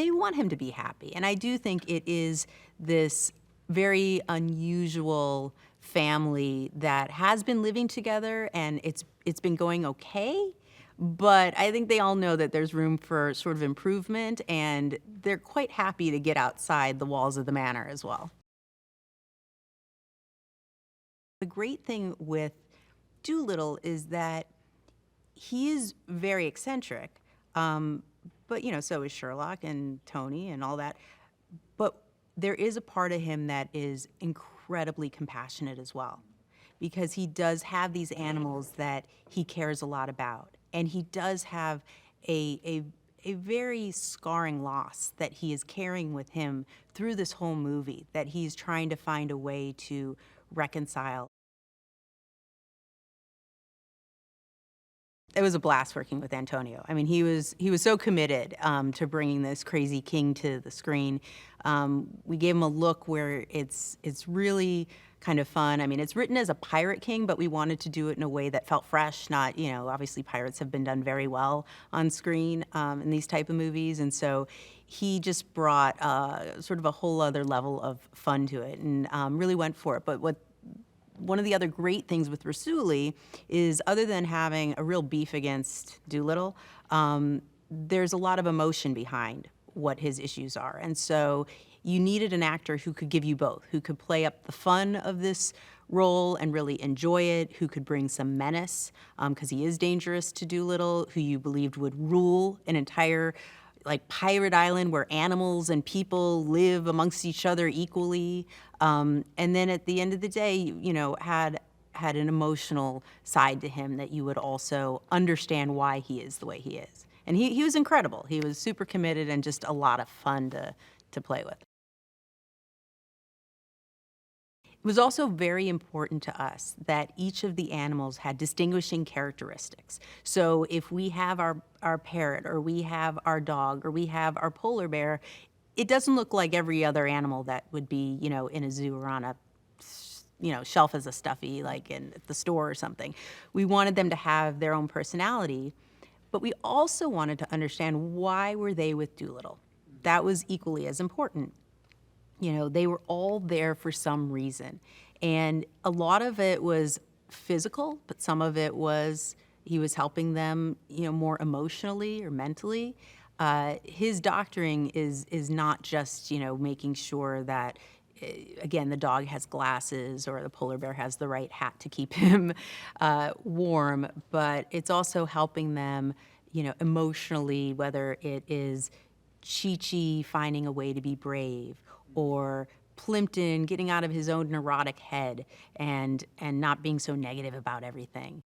they want him to be happy. And I do think it is this very unusual family that has been living together, and it's been going okay. But I think they all know that there's room for sort of improvement, and they're quite happy to get outside the walls of the manor as well. The great thing with Dolittle is that he is very eccentric, but so is Sherlock and Tony and all that. But there is a part of him that is incredibly compassionate as well, because he does have these animals that he cares a lot about, and he does have a very scarring loss that he is carrying with him through this whole movie, that he's trying to find a way to reconcile. It was a blast working with Antonio. I mean, he was so committed to bringing this crazy king to the screen. We gave him a look where it's really kind of fun. I mean, it's written as a pirate king, but we wanted to do it in a way that felt fresh. Not, obviously pirates have been done very well on screen in these type of movies, and so he just brought sort of a whole other level of fun to it, and really went for it. But one of the other great things with Rasooli is, other than having a real beef against Dolittle, there's a lot of emotion behind what his issues are. And so you needed an actor who could give you both, who could play up the fun of this role and really enjoy it, who could bring some menace, because he is dangerous to Dolittle, who you believed would rule an entire pirate island where animals and people live amongst each other equally. And then at the end of the day, had an emotional side to him that you would also understand why he is the way he is. And he was incredible. He was super committed and just a lot of fun to play with. It was also very important to us that each of the animals had distinguishing characteristics. So if we have our parrot, or we have our dog, or we have our polar bear, it doesn't look like every other animal that would be, in a zoo or on a shelf as a stuffy, like in the store or something. We wanted them to have their own personality, but we also wanted to understand, why were they with Dolittle? That was equally as important. They were all there for some reason. And a lot of it was physical, but some of it was he was helping them, more emotionally or mentally. His doctoring is not just, making sure that, again, the dog has glasses or the polar bear has the right hat to keep him warm, but it's also helping them, emotionally, whether it is Chi-Chi finding a way to be brave, or Plimpton getting out of his own neurotic head and not being so negative about everything.